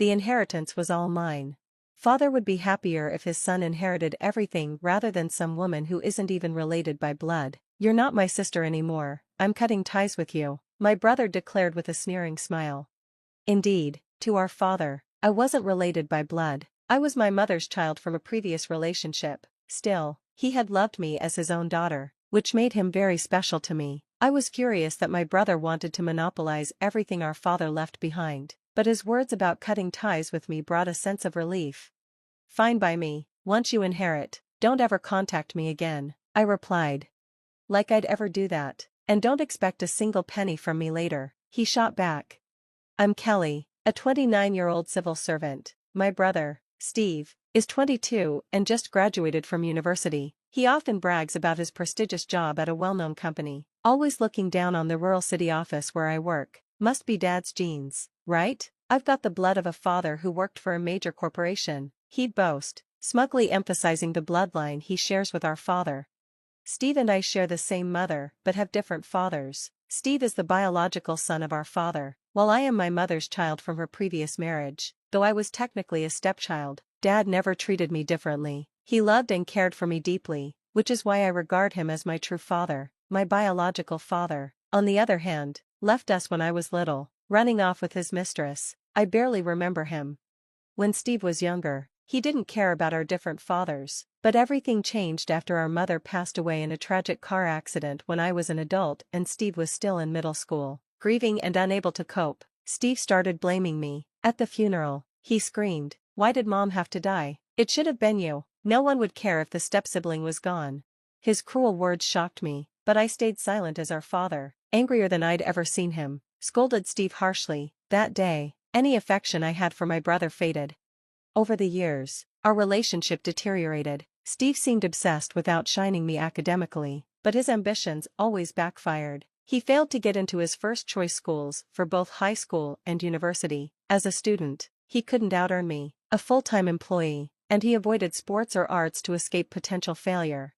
The inheritance was all mine. Father would be happier if his son inherited everything rather than some woman who isn't even related by blood. You're not my sister anymore, I'm cutting ties with you, my brother declared with a sneering smile. Indeed, to our father, I wasn't related by blood. I was my mother's child from a previous relationship. Still, he had loved me as his own daughter, which made him very special to me. I was furious that my brother wanted to monopolize everything our father left behind, but his words about cutting ties with me brought a sense of relief. Fine by me, once you inherit, don't ever contact me again, I replied. Like I'd ever do that, and don't expect a single penny from me later, he shot back. I'm Kelly, a 29-year-old civil servant. My brother, Steve, is 22 and just graduated from university. He often brags about his prestigious job at a well-known company, always looking down on the rural city office where I work. Must be Dad's genes, right? I've got the blood of a father who worked for a major corporation, he'd boast, smugly emphasizing the bloodline he shares with our father. Steve and I share the same mother but have different fathers. Steve is the biological son of our father, while I am my mother's child from her previous marriage. Though I was technically a stepchild, Dad never treated me differently. He loved and cared for me deeply, which is why I regard him as my true father. My biological father, on the other hand, left us when I was little, running off with his mistress. I barely remember him. When Steve was younger, he didn't care about our different fathers, but everything changed after our mother passed away in a tragic car accident when I was an adult and Steve was still in middle school. Grieving and unable to cope, Steve started blaming me. At the funeral, he screamed, "Why did Mom have to die? It should have been you. No one would care if the step-sibling was gone." His cruel words shocked me, but I stayed silent as our father, angrier than I'd ever seen him, scolded Steve harshly. That day, any affection I had for my brother faded. Over the years, our relationship deteriorated. Steve seemed obsessed with outshining me academically, but his ambitions always backfired. He failed to get into his first-choice schools for both high school and university. As a student, he couldn't out-earn me, a full-time employee, and he avoided sports or arts to escape potential failure.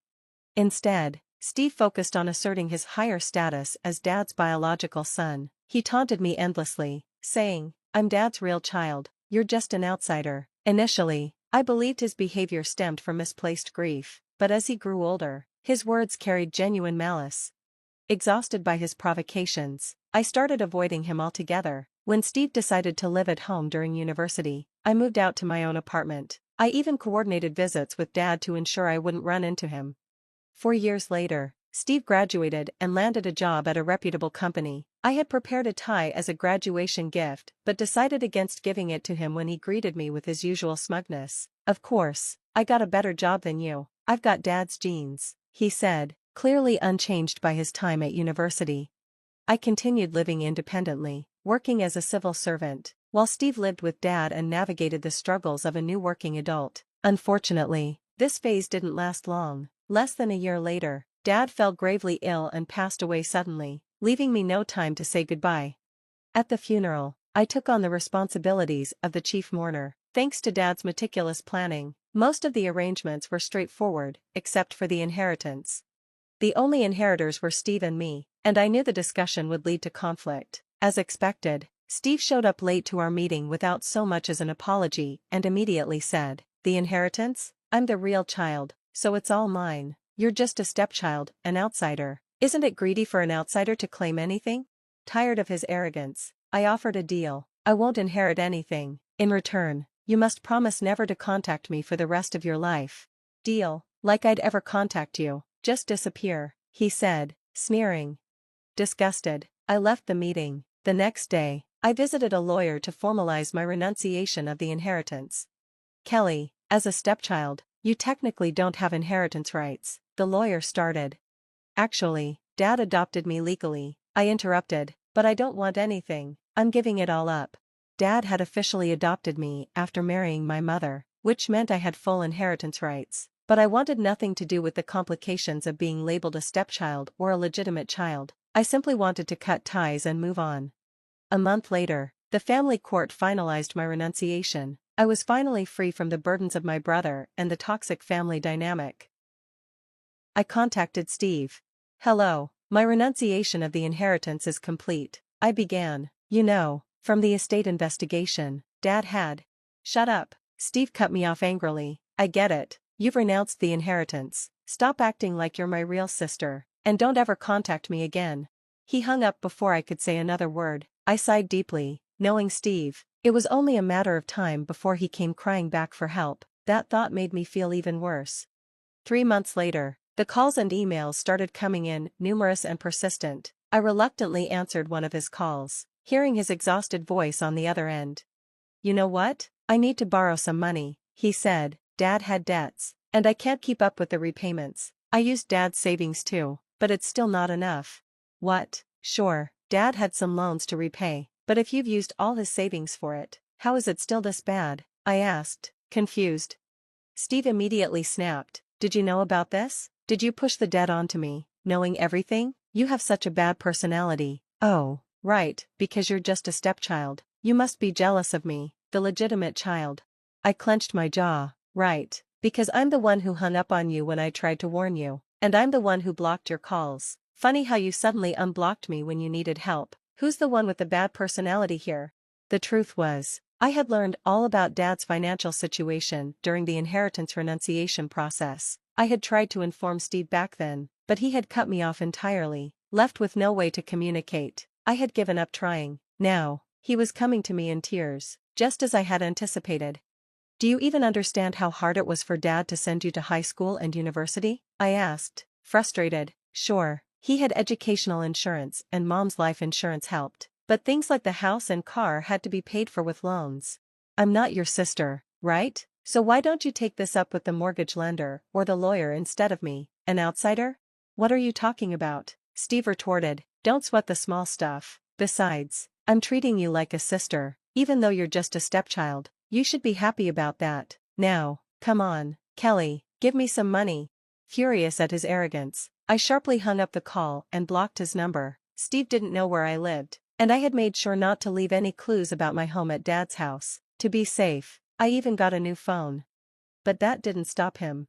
Instead, Steve focused on asserting his higher status as Dad's biological son. He taunted me endlessly, saying, "I'm Dad's real child, you're just an outsider." Initially, I believed his behavior stemmed from misplaced grief, but as he grew older, his words carried genuine malice. Exhausted by his provocations, I started avoiding him altogether. When Steve decided to live at home during university, I moved out to my own apartment. I even coordinated visits with Dad to ensure I wouldn't run into him. 4 years later, Steve graduated and landed a job at a reputable company. I had prepared a tie as a graduation gift but decided against giving it to him when he greeted me with his usual smugness. "Of course, I got a better job than you. I've got Dad's genes," he said, clearly unchanged by his time at university. I continued living independently, working as a civil servant, while Steve lived with Dad and navigated the struggles of a new working adult. Unfortunately, this phase didn't last long. Less than a year later, Dad fell gravely ill and passed away suddenly, leaving me no time to say goodbye. At the funeral, I took on the responsibilities of the chief mourner. Thanks to Dad's meticulous planning, most of the arrangements were straightforward, except for the inheritance. The only inheritors were Steve and me, and I knew the discussion would lead to conflict. As expected, Steve showed up late to our meeting without so much as an apology and immediately said, "The inheritance? I'm the real child, so it's all mine. You're just a stepchild, an outsider. Isn't it greedy for an outsider to claim anything?" Tired of his arrogance, I offered a deal. "I won't inherit anything. In return, you must promise never to contact me for the rest of your life." "Deal? Like I'd ever contact you. Just disappear," he said, sneering. Disgusted, I left the meeting. The next day, I visited a lawyer to formalize my renunciation of the inheritance. "Kelly, as a stepchild, you technically don't have inheritance rights," the lawyer started. "Actually, Dad adopted me legally," I interrupted, "but I don't want anything. I'm giving it all up." Dad had officially adopted me after marrying my mother, which meant I had full inheritance rights. But I wanted nothing to do with the complications of being labeled a stepchild or a legitimate child. I simply wanted to cut ties and move on. A month later, the family court finalized my renunciation. I was finally free from the burdens of my brother and the toxic family dynamic. I contacted Steve. "Hello, my renunciation of the inheritance is complete," I began. "You know, from the estate investigation, Dad had. Shut up. Steve cut me off angrily. I get it. You've renounced the inheritance. Stop acting like you're my real sister, and don't ever contact me again. He hung up before I could say another word. I sighed deeply, knowing Steve. It was only a matter of time before he came crying back for help. That thought made me feel even worse. 3 months later, the calls and emails started coming in, numerous and persistent. I reluctantly answered one of his calls, hearing his exhausted voice on the other end. You know what? I need to borrow some money, he said. Dad had debts, and I can't keep up with the repayments. I used Dad's savings too, but it's still not enough. What? Sure, Dad had some loans to repay, but if you've used all his savings for it, how is it still this bad? I asked, confused. Steve immediately snapped. Did you know about this? Did you push the debt onto me, knowing everything? You have such a bad personality. Oh, right, because you're just a stepchild. You must be jealous of me, the legitimate child. I clenched my jaw. Right, because I'm the one who hung up on you when I tried to warn you, and I'm the one who blocked your calls. Funny how you suddenly unblocked me when you needed help. Who's the one with the bad personality here? The truth was, I had learned all about Dad's financial situation during the inheritance renunciation process. I had tried to inform Steve back then, but he had cut me off entirely, left with no way to communicate. I had given up trying. Now, he was coming to me in tears, just as I had anticipated. Do you even understand how hard it was for Dad to send you to high school and university? I asked, frustrated. Sure, he had educational insurance and Mom's life insurance helped, but things like the house and car had to be paid for with loans. I'm not your sister, right? So why don't you take this up with the mortgage lender or the lawyer instead of me, an outsider? What are you talking about? Steve retorted. Don't sweat the small stuff. Besides, I'm treating you like a sister, even though you're just a stepchild. You should be happy about that. Now, come on, Kelly, give me some money. Furious at his arrogance, I sharply hung up the call and blocked his number. Steve didn't know where I lived, and I had made sure not to leave any clues about my home at Dad's house. To be safe, I even got a new phone. But that didn't stop him.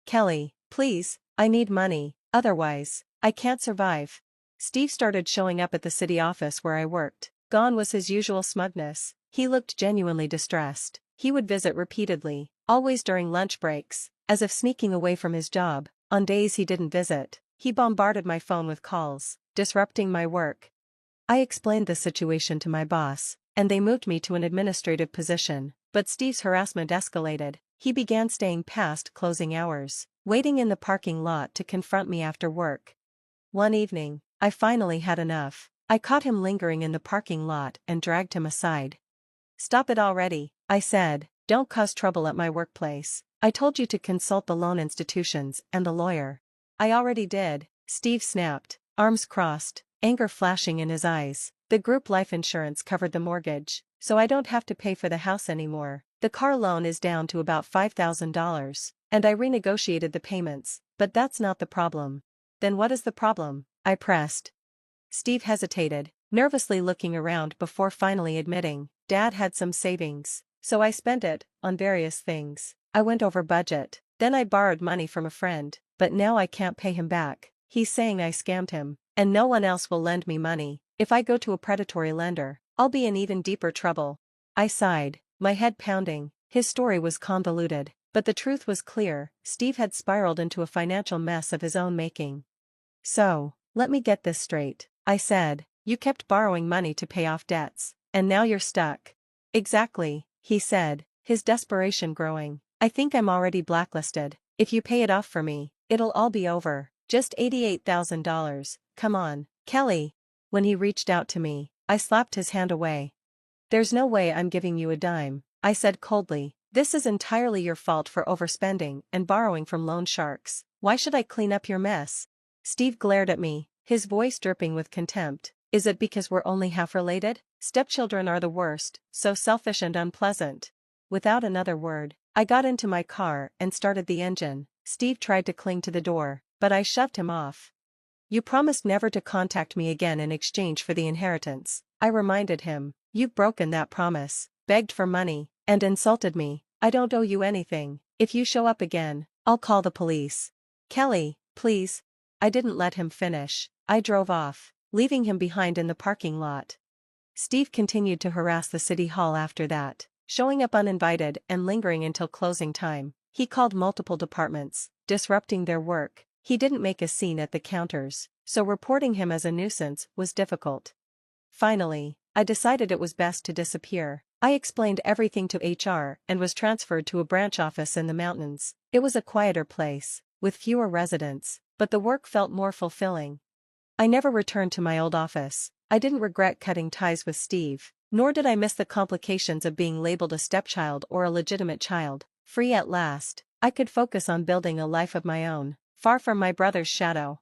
Kelly, please, I need money, otherwise, I can't survive. Steve started showing up at the city office where I worked. Gone was his usual smugness. He looked genuinely distressed. He would visit repeatedly, always during lunch breaks, as if sneaking away from his job. On days he didn't visit, he bombarded my phone with calls, disrupting my work. I explained the situation to my boss, and they moved me to an administrative position, but Steve's harassment escalated. He began staying past closing hours, waiting in the parking lot to confront me after work. One evening, I finally had enough. I caught him lingering in the parking lot and dragged him aside. Stop it already, I said. Don't cause trouble at my workplace. I told you to consult the loan institutions and the lawyer. I already did, Steve snapped, arms crossed, anger flashing in his eyes. The group life insurance covered the mortgage, so I don't have to pay for the house anymore. The car loan is down to about $5,000, and I renegotiated the payments, but that's not the problem. Then what is the problem? I pressed. Steve hesitated, nervously looking around before finally admitting, Dad had some savings, so I spent it on various things. I went over budget. Then I borrowed money from a friend, but now I can't pay him back. He's saying I scammed him, and no one else will lend me money. If I go to a predatory lender, I'll be in even deeper trouble. I sighed, my head pounding. His story was convoluted, but the truth was clear. Steve had spiraled into a financial mess of his own making. So, let me get this straight, I said. You kept borrowing money to pay off debts, and now you're stuck. Exactly, he said, his desperation growing. I think I'm already blacklisted. If you pay it off for me, it'll all be over. Just $88,000, come on, Kelly. When he reached out to me, I slapped his hand away. There's no way I'm giving you a dime, I said coldly. This is entirely your fault for overspending and borrowing from loan sharks. Why should I clean up your mess? Steve glared at me, his voice dripping with contempt. Is it because we're only half related? Stepchildren are the worst, so selfish and unpleasant. Without another word, I got into my car and started the engine. Steve tried to cling to the door, but I shoved him off. You promised never to contact me again in exchange for the inheritance, I reminded him. You've broken that promise, begged for money, and insulted me. I don't owe you anything. If you show up again, I'll call the police. Kelly, please. I didn't let him finish. I drove off, leaving him behind in the parking lot. Steve continued to harass the city hall after that. showing up uninvited and lingering until closing time. He called multiple departments, disrupting their work. He didn't make a scene at the counters, so reporting him as a nuisance was difficult. Finally, I decided it was best to disappear. I explained everything to HR and was transferred to a branch office in the mountains. It was a quieter place, with fewer residents, but the work felt more fulfilling. I never returned to my old office. I didn't regret cutting ties with Steve, nor did I miss the complications of being labeled a stepchild or a legitimate child. Free at last, I could focus on building a life of my own, far from my brother's shadow.